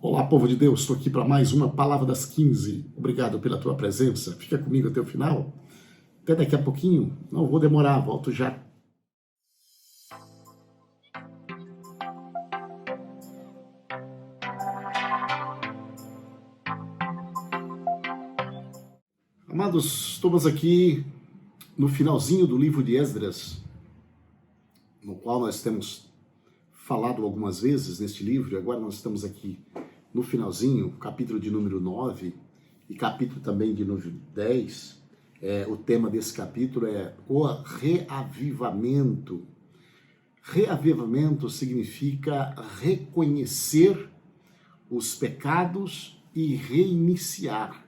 Olá, povo de Deus, estou aqui para mais uma Palavra das 15. Obrigado pela tua presença. Fica comigo até o final. Até daqui a pouquinho. Não vou demorar, volto já. Amados, estamos aqui no finalzinho do livro de Esdras, no qual nós temos falado algumas vezes neste livro, e agora nós estamos aqui no finalzinho, capítulo de número 9 e capítulo também de número 10. O tema desse capítulo é o reavivamento. Reavivamento significa reconhecer os pecados e reiniciar,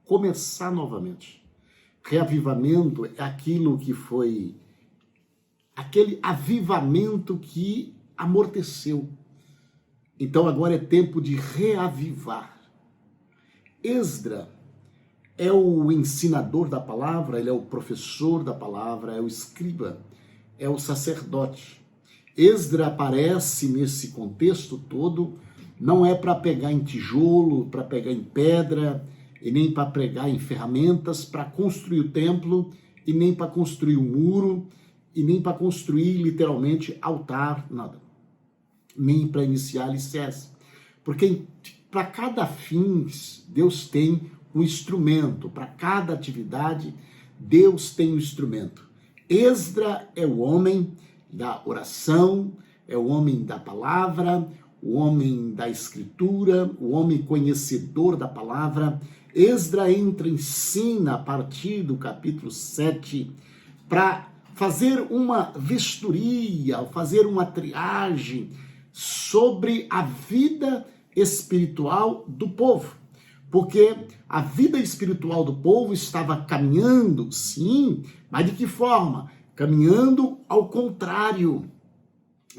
começar novamente. Reavivamento é aquilo que foi, aquele avivamento que amorteceu. Então agora é tempo de reavivar. Esdra é o ensinador da palavra, ele é o professor da palavra, é o escriba, é o sacerdote. Esdra aparece nesse contexto todo, não é para pegar em tijolo, para pegar em pedra, e nem para pregar em ferramentas, para construir o templo, e nem para construir o muro, e nem para construir literalmente altar, nada. Nem para iniciar alicerce. Porque para cada fim, Deus tem um instrumento. Para cada atividade, Deus tem um instrumento. Esdra é o homem da oração, é o homem da palavra, o homem da escritura, o homem conhecedor da palavra. Esdra entra em cena a partir do capítulo 7 para fazer uma vistoria, fazer uma triagem sobre a vida espiritual do povo. Porque a vida espiritual do povo estava caminhando, sim, mas de que forma? Caminhando ao contrário.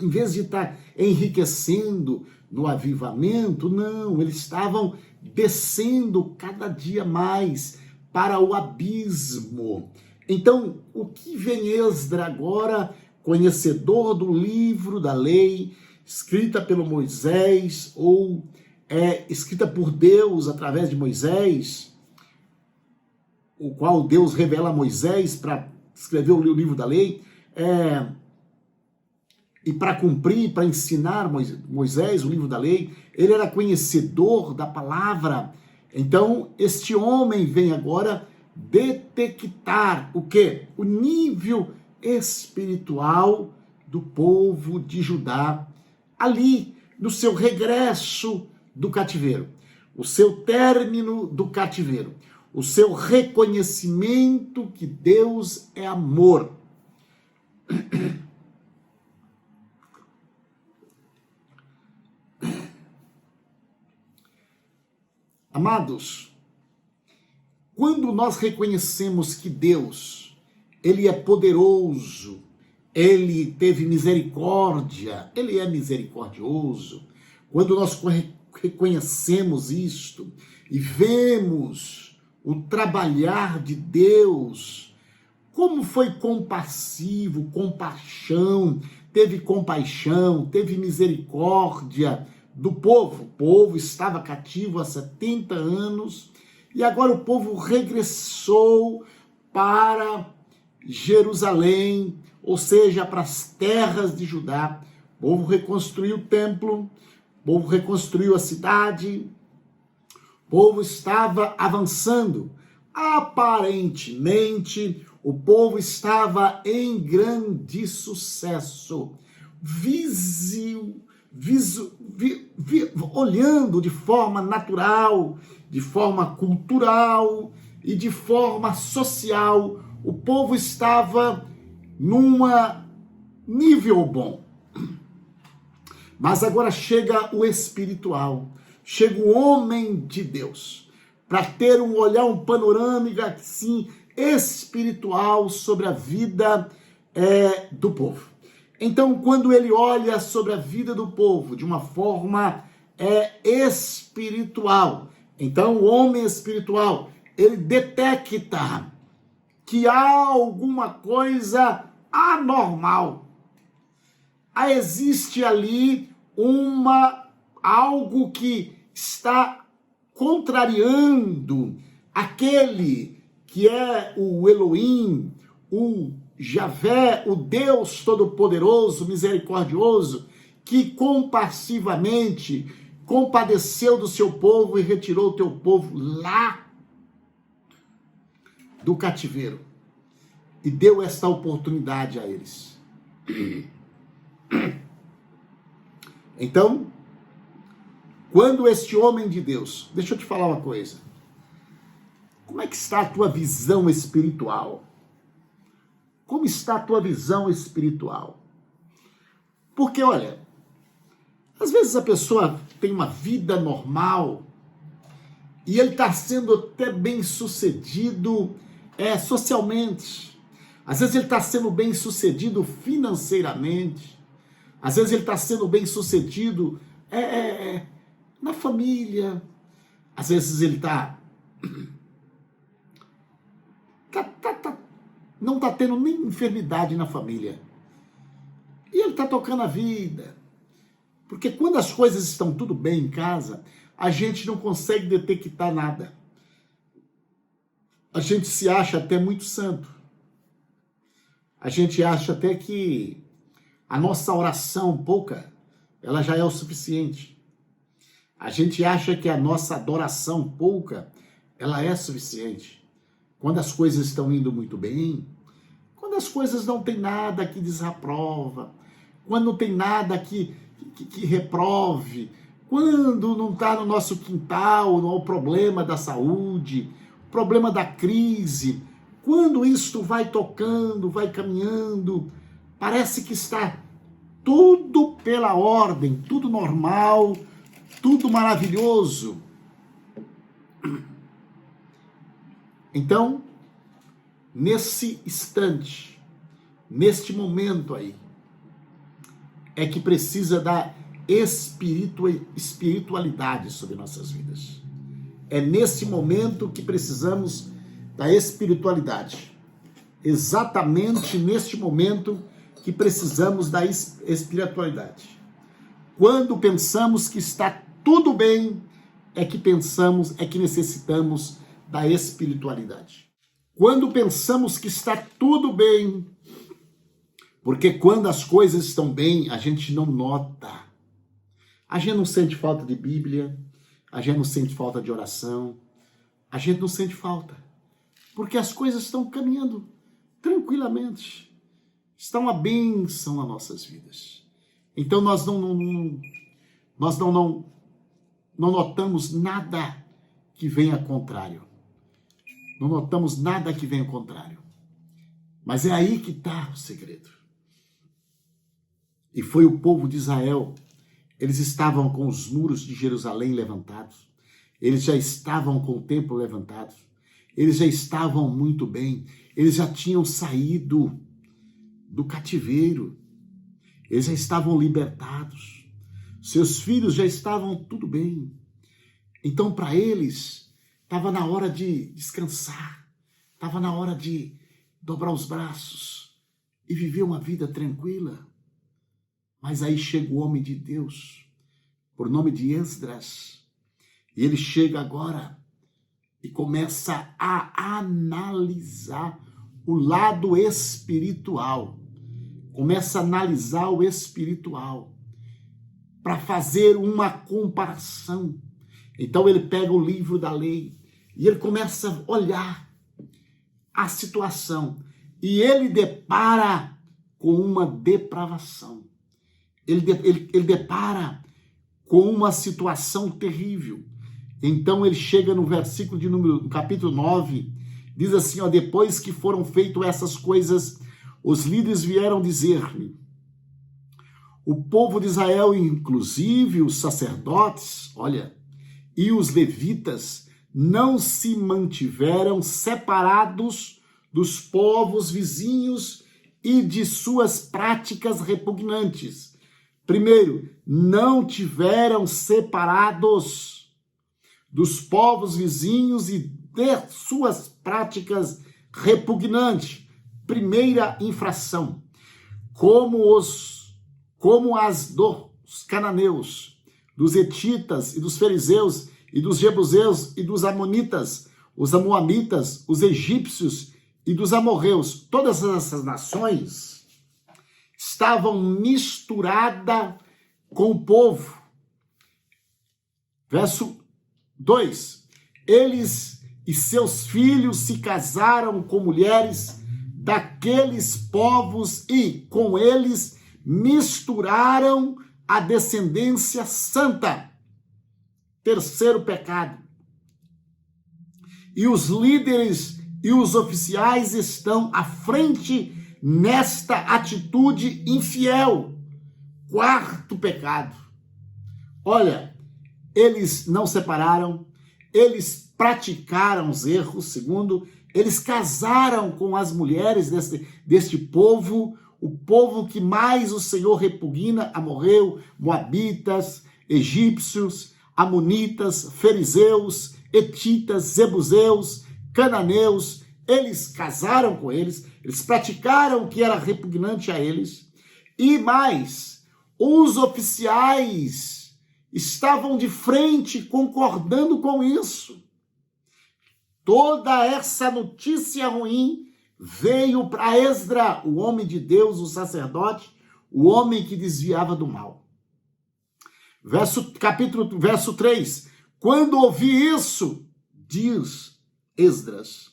Em vez de estar enriquecendo no avivamento, não, eles estavam descendo cada dia mais para o abismo. Então, o que vem Esdra agora, conhecedor do livro da lei, escrita pelo Moisés, ou escrita por Deus através de Moisés, o qual Deus revela a Moisés para escrever o livro da lei, e para cumprir, para ensinar Moisés o livro da lei, ele era conhecedor da palavra. Então, este homem vem agora detectar o quê? O nível espiritual do povo de Judá, ali no seu regresso do cativeiro, o seu término do cativeiro, o seu reconhecimento que Deus é amor. Amados, quando nós reconhecemos que Deus, Ele é poderoso, Ele teve misericórdia, Ele é misericordioso, quando nós reconhecemos isto e vemos o trabalhar de Deus, como foi compassivo, teve compaixão, teve misericórdia do povo. O povo estava cativo há 70 anos e agora o povo regressou para Jerusalém, ou seja, para as terras de Judá. O povo reconstruiu o templo, o povo reconstruiu a cidade, o povo estava avançando. Aparentemente, o povo estava em grande sucesso, olhando de forma natural, de forma cultural e de forma social, o povo estava num nível bom. Mas agora chega o espiritual, chega o homem de Deus, para ter um olhar, um panorâmico assim, espiritual sobre a vida do povo. Então, quando ele olha sobre a vida do povo de uma forma espiritual, então o homem espiritual, ele detecta que há alguma coisa anormal. Existe ali algo que está contrariando aquele que é o Elohim, o Javé, o Deus Todo-Poderoso, misericordioso, que compassivamente compadeceu do seu povo e retirou o teu povo lá do cativeiro e deu esta oportunidade a eles. Então, quando este homem de Deus, deixa eu te falar uma coisa, como é que está a tua visão espiritual? Como está a tua visão espiritual? Porque, olha, às vezes a pessoa tem uma vida normal e ele está sendo até bem sucedido socialmente. Às vezes ele está sendo bem sucedido financeiramente. Às vezes ele está sendo bem sucedido na família. Às vezes ele não está tendo nem enfermidade na família. E ele está tocando a vida. Porque quando as coisas estão tudo bem em casa, a gente não consegue detectar nada. A gente se acha até muito santo. A gente acha até que a nossa oração pouca, ela já é o suficiente. A gente acha que a nossa adoração pouca, ela é suficiente. Quando as coisas estão indo muito bem, quando as coisas não tem nada que desaprova, quando não tem nada que reprove, quando não está no nosso quintal o problema da saúde, o problema da crise, quando isto vai tocando, vai caminhando, parece que está tudo pela ordem, tudo normal, tudo maravilhoso. Então, nesse instante, neste momento aí, é que precisa da espiritualidade sobre nossas vidas. É nesse momento que precisamos da espiritualidade. Exatamente neste momento que precisamos da espiritualidade. Quando pensamos que está tudo bem, é que necessitamos da espiritualidade. Quando pensamos que está tudo bem, porque quando as coisas estão bem, a gente não nota. A gente não sente falta de Bíblia, a gente não sente falta de oração, a gente não sente falta. Porque as coisas estão caminhando tranquilamente. Está uma bênção nas nossas vidas. Então nós não notamos nada que venha contrário. Não notamos nada que venha contrário. Mas é aí que está o segredo. E foi o povo de Israel. Eles estavam com os muros de Jerusalém levantados. Eles já estavam com o templo levantado. Eles já estavam muito bem. Eles já tinham saído do cativeiro. Eles já estavam libertados. Seus filhos já estavam tudo bem. Então, para eles, estava na hora de descansar. Estava na hora de dobrar os braços e viver uma vida tranquila. Mas aí chega o homem de Deus, por nome de Esdras, e ele chega agora e começa a analisar o lado espiritual, começa a analisar o espiritual, para fazer uma comparação. Então ele pega o livro da lei e ele começa a olhar a situação, e ele depara com uma depravação. Ele depara com uma situação terrível. Então ele chega no versículo no capítulo 9, diz assim, ó, depois que foram feitas essas coisas, os líderes vieram dizer-me, o povo de Israel, inclusive os sacerdotes, olha, e os levitas, não se mantiveram separados dos povos vizinhos e de suas práticas repugnantes. Primeiro, não tiveram separados dos povos vizinhos e de suas práticas repugnantes. Primeira infração, como as dos cananeus, dos hetitas e dos fariseus e dos jebuseus e dos amonitas, os amoamitas, os egípcios e dos amorreus. Todas essas nações estavam misturadas com o povo. Verso 2. Eles e seus filhos se casaram com mulheres daqueles povos e com eles misturaram a descendência santa. Terceiro pecado. E os líderes e os oficiais estão à frente nesta atitude infiel. Quarto pecado. Olha, eles não separaram, eles praticaram os erros. Segundo, eles casaram com as mulheres deste povo, o povo que mais o Senhor repugna: amorreu, moabitas, egípcios, amonitas, fariseus, hetitas, jebuseus, cananeus. Eles casaram com eles, eles praticaram o que era repugnante a eles. E mais, os oficiais estavam de frente concordando com isso. Toda essa notícia ruim veio para Esdra, o homem de Deus, o sacerdote, o homem que desviava do mal. Verso 3. Quando ouvi isso, diz Esdras,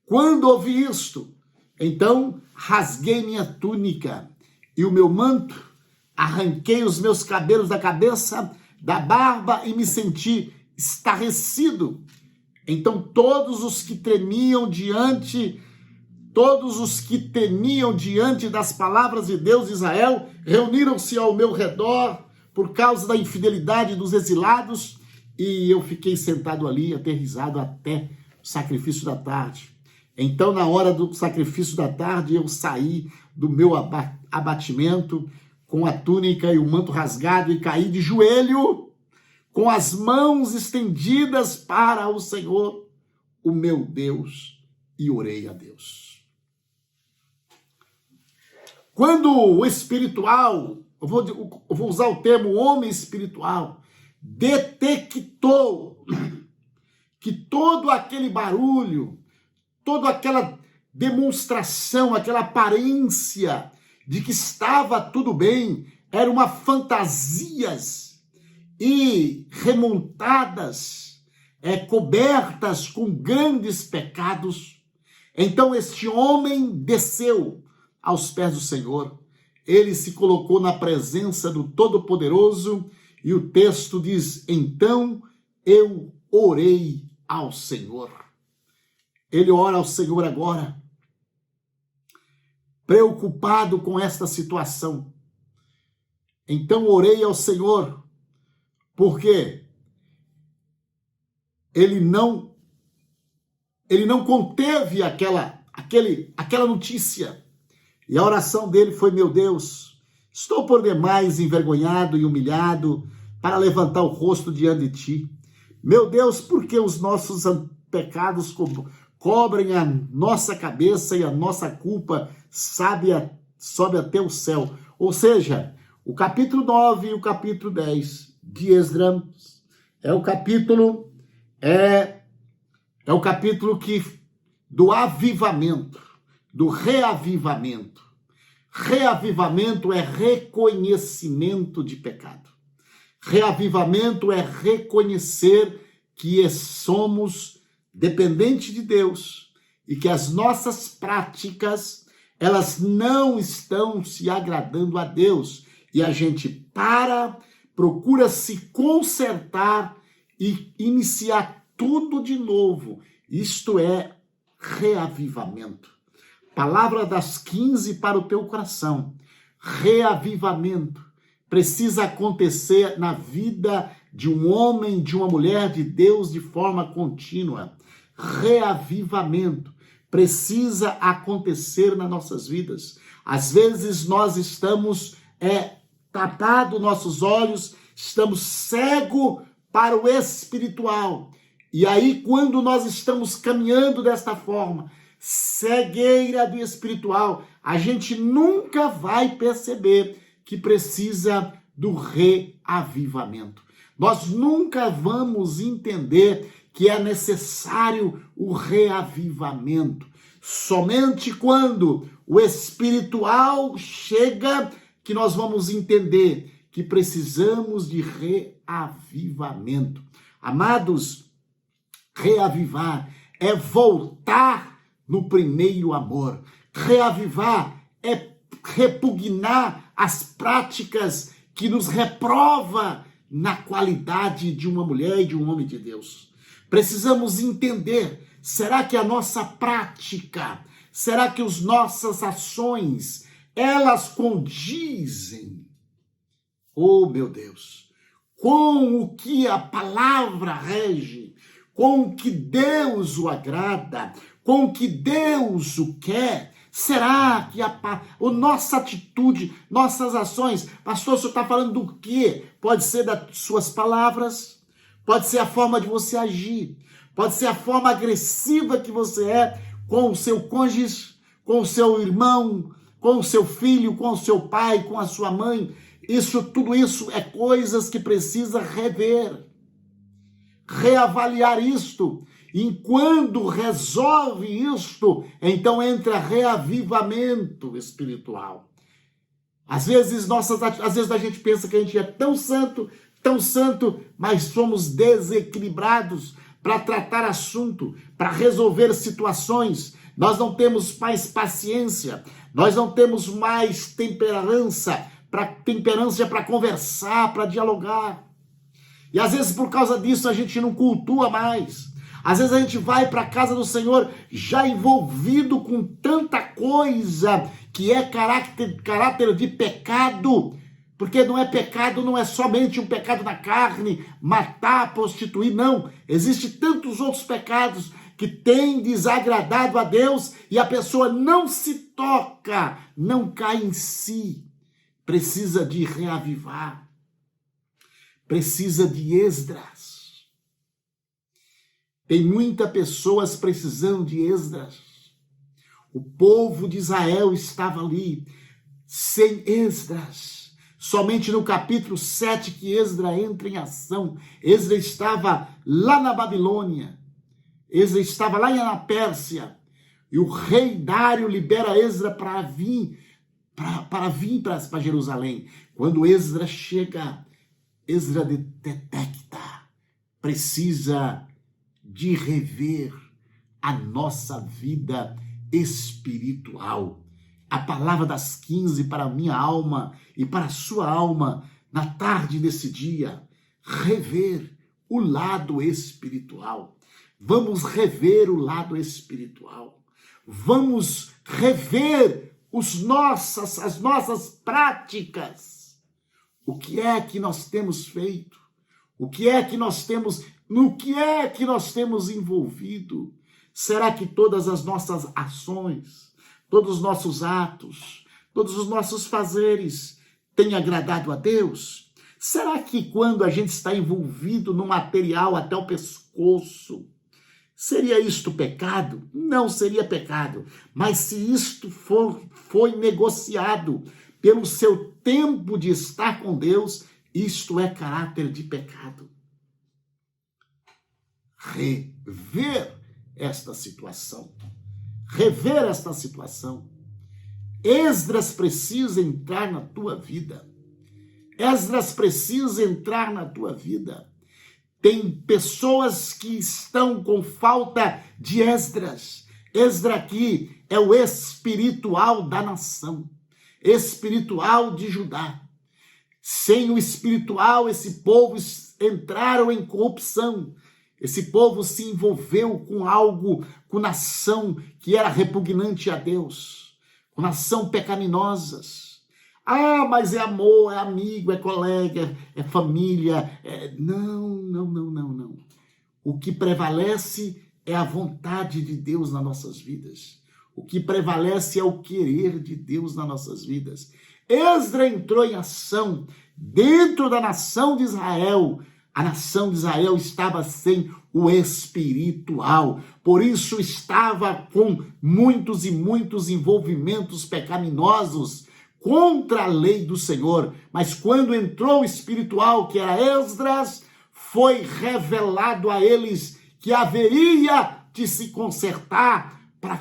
quando ouvi isto, então rasguei minha túnica e o meu manto, arranquei os meus cabelos da cabeça, da barba, e me senti estarrecido. Então todos os que temiam diante das palavras de Deus de Israel reuniram-se ao meu redor por causa da infidelidade dos exilados, e eu fiquei sentado ali, aterrorizado até o sacrifício da tarde. Então, na hora do sacrifício da tarde, eu saí do meu abatimento com a túnica e o manto rasgado e caí de joelho, com as mãos estendidas para o Senhor, o meu Deus, e orei a Deus. Quando o espiritual, eu vou usar o termo homem espiritual, detectou que todo aquele barulho, toda aquela demonstração, aquela aparência de que estava tudo bem, eram fantasias e remontadas, cobertas com grandes pecados. Então este homem desceu aos pés do Senhor, ele se colocou na presença do Todo-Poderoso, e o texto diz: então eu orei ao Senhor. Ele ora ao Senhor agora, preocupado com esta situação. Então orei ao Senhor, porque ele não conteve aquela notícia. E a oração dele foi: meu Deus, estou por demais envergonhado e humilhado para levantar o rosto diante de ti. Meu Deus, porque os nossos pecados cobrem a nossa cabeça e a nossa culpa sobe até o céu. Ou seja, o capítulo 9 e o capítulo 10 de Esdras é o capítulo do avivamento, do reavivamento. Reavivamento é reconhecimento de pecado. Reavivamento é reconhecer que somos dependentes de Deus e que as nossas práticas, elas não estão se agradando a Deus. E a gente procura se consertar e iniciar tudo de novo. Isto é reavivamento. Palavra das 15 para o teu coração. Reavivamento precisa acontecer na vida de um homem, de uma mulher de Deus de forma contínua. Reavivamento precisa acontecer nas nossas vidas. Às vezes nós estamos tapados nossos olhos, estamos cegos para o espiritual. E aí, quando nós estamos caminhando desta forma, cegueira do espiritual, a gente nunca vai perceber que precisa do reavivamento. Nós nunca vamos entender que é necessário o reavivamento. Somente quando o espiritual chega que nós vamos entender que precisamos de reavivamento. Amados, reavivar é voltar no primeiro amor. Reavivar é repugnar as práticas que nos reprova na qualidade de uma mulher e de um homem de Deus. Precisamos entender, será que a nossa prática, será que as nossas ações, elas condizem, oh meu Deus, com o que a palavra rege, com o que Deus o agrada, com o que Deus o quer? Será que a nossa atitude, nossas ações, pastor, o senhor está falando do quê? Pode ser das suas palavras, pode ser a forma de você agir, pode ser a forma agressiva que você é com o seu cônjuge, com o seu irmão, com o seu filho, com o seu pai, com a sua mãe. Tudo isso é coisas que precisa rever, reavaliar isto. E quando resolve isto, então entra reavivamento espiritual. Às vezes a gente pensa que a gente é tão santo, mas somos desequilibrados para tratar assunto, para resolver situações. Nós não temos mais paciência, nós não temos mais temperança para conversar, para dialogar. E às vezes por causa disso a gente não cultua mais. Às vezes a gente vai para a casa do Senhor já envolvido com tanta coisa que é caráter de pecado, porque não é pecado, não é somente um pecado na carne, matar, prostituir, não. Existem tantos outros pecados que têm desagradado a Deus e a pessoa não se toca, não cai em si. Precisa de reavivar, precisa de Esdras. Tem muitas pessoas precisando de Esdras. O povo de Israel estava ali, sem Esdras. Somente no capítulo 7 que Esdras entra em ação. Esdras estava lá na Babilônia. Esdras estava lá na Pérsia. E o rei Dário libera Esdras para vir para Jerusalém. Quando Esdras chega, Esdras detecta, precisa de rever a nossa vida espiritual. A palavra das 15 para a minha alma e para a sua alma, na tarde desse dia, rever o lado espiritual. Vamos rever o lado espiritual. Vamos rever as nossas práticas. O que é que nós temos feito? O que é que nós temos, no que é que nós temos envolvido? Será que todas as nossas ações, todos os nossos atos, todos os nossos fazeres têm agradado a Deus? Será que quando a gente está envolvido no material até o pescoço, seria isto pecado? Não seria pecado. Mas se isto foi negociado pelo seu tempo de estar com Deus, isto é caráter de pecado. Rever esta situação. Rever esta situação. Esdras precisa entrar na tua vida. Esdras precisa entrar na tua vida. Tem pessoas que estão com falta de Esdras. Esdras aqui é o espiritual da nação. Espiritual de Judá. Sem o espiritual, esse povo entraram em corrupção. Esse povo se envolveu com algo, com nação que era repugnante a Deus, com nação pecaminosas. Ah, mas é amor, é amigo, é colega, é família. Não. O que prevalece é a vontade de Deus nas nossas vidas. O que prevalece é o querer de Deus nas nossas vidas. Esdras entrou em ação dentro da nação de Israel. A nação de Israel estava sem o espiritual. Por isso estava com muitos e muitos envolvimentos pecaminosos contra a lei do Senhor. Mas quando entrou o espiritual, que era Esdras, foi revelado a eles que haveria de se consertar para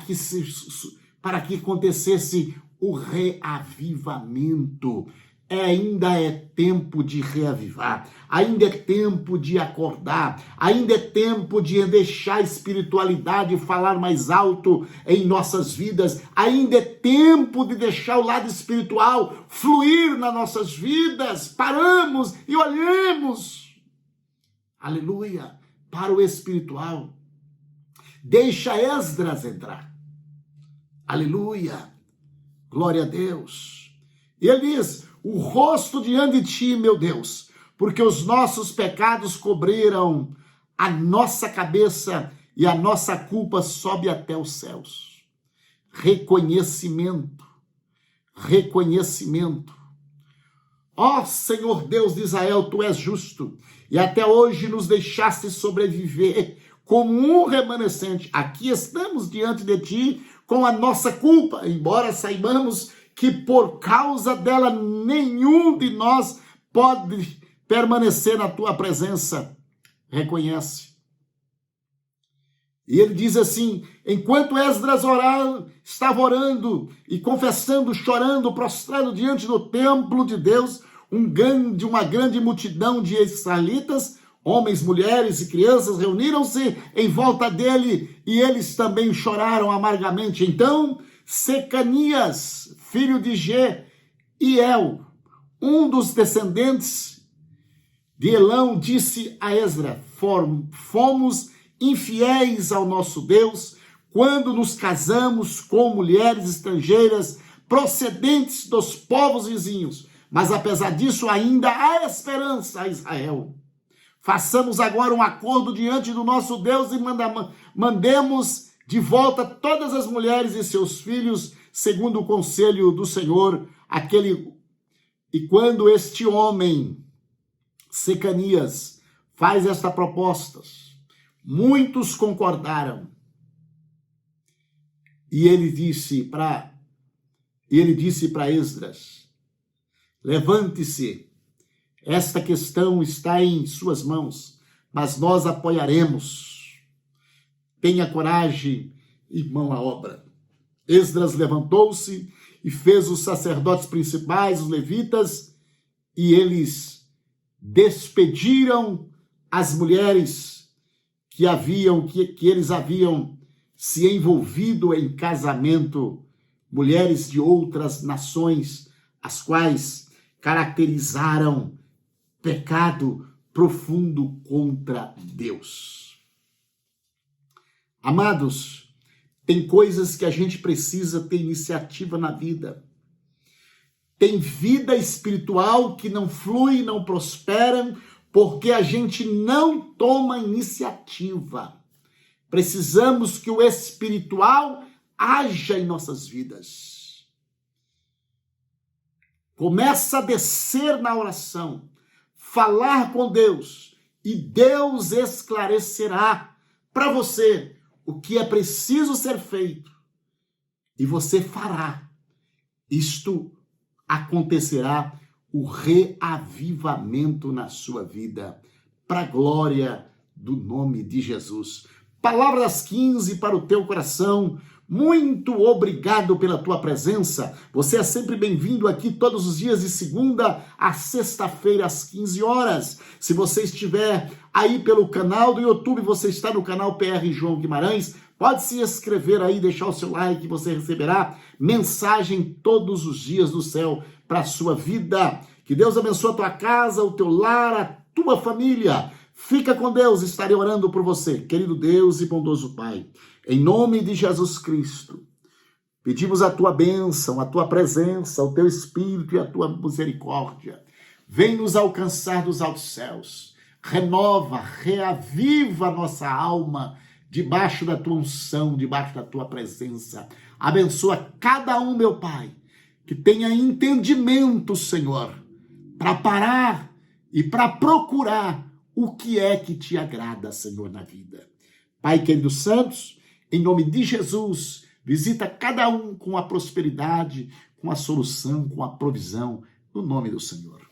que acontecesse o reavivamento. Ainda é tempo de reavivar, ainda é tempo de acordar, ainda é tempo de deixar a espiritualidade falar mais alto em nossas vidas, ainda é tempo de deixar o lado espiritual fluir nas nossas vidas. Paramos e olhemos, aleluia, para o espiritual. Deixa Esdras entrar, aleluia, glória a Deus. E ele diz: o rosto diante de ti, meu Deus, porque os nossos pecados cobriram a nossa cabeça e a nossa culpa sobe até os céus. Reconhecimento, reconhecimento. Ó Senhor Deus de Israel, tu és justo e até hoje nos deixaste sobreviver como um remanescente. Aqui estamos diante de ti com a nossa culpa, embora saibamos que por causa dela nenhum de nós pode permanecer na tua presença. Reconhece. E ele diz assim: enquanto Esdras estava orando e confessando, chorando, prostrado diante do templo de Deus, uma grande multidão de israelitas, homens, mulheres e crianças, reuniram-se em volta dele e eles também choraram amargamente. Então Secanias, filho de Jeiel, um dos descendentes de Elão, disse a Esdras: fomos infiéis ao nosso Deus quando nos casamos com mulheres estrangeiras procedentes dos povos vizinhos, mas apesar disso ainda há esperança a Israel. Façamos agora um acordo diante do nosso Deus e mandemos de volta todas as mulheres e seus filhos, segundo o conselho do Senhor, E quando este homem, Secanias, faz esta proposta, muitos concordaram. E ele disse para Esdras: levante-se, esta questão está em suas mãos, mas nós apoiaremos. Tenha coragem e mão à obra. Esdras levantou-se e fez os sacerdotes principais, os levitas, e eles despediram as mulheres que eles haviam se envolvido em casamento, mulheres de outras nações, as quais caracterizaram pecado profundo contra Deus. Amados, tem coisas que a gente precisa ter iniciativa na vida. Tem vida espiritual que não flui, não prospera, porque a gente não toma iniciativa. Precisamos que o espiritual haja em nossas vidas. Começa a descer na oração, falar com Deus, e Deus esclarecerá para você o que é preciso ser feito, e você fará. Isto acontecerá, o reavivamento na sua vida, para a glória do nome de Jesus. Palavra das 15 para o teu coração. Muito obrigado pela tua presença. Você é sempre bem-vindo aqui todos os dias de segunda a sexta-feira às 15 horas. Se você estiver aí pelo canal do YouTube, você está no canal PR João Guimarães, pode se inscrever aí, deixar o seu like, você receberá mensagem todos os dias do céu para a sua vida. Que Deus abençoe a tua casa, o teu lar, a tua família. Fica com Deus, estarei orando por você. Querido Deus e bondoso Pai, em nome de Jesus Cristo, pedimos a tua bênção, a tua presença, o teu Espírito e a tua misericórdia. Vem nos alcançar dos altos céus. Renova, reaviva a nossa alma debaixo da tua unção, debaixo da tua presença. Abençoa cada um, meu Pai, que tenha entendimento, Senhor, para parar e para procurar o que é que te agrada, Senhor, na vida. Pai querido santos, em nome de Jesus, visita cada um com a prosperidade, com a solução, com a provisão, no nome do Senhor.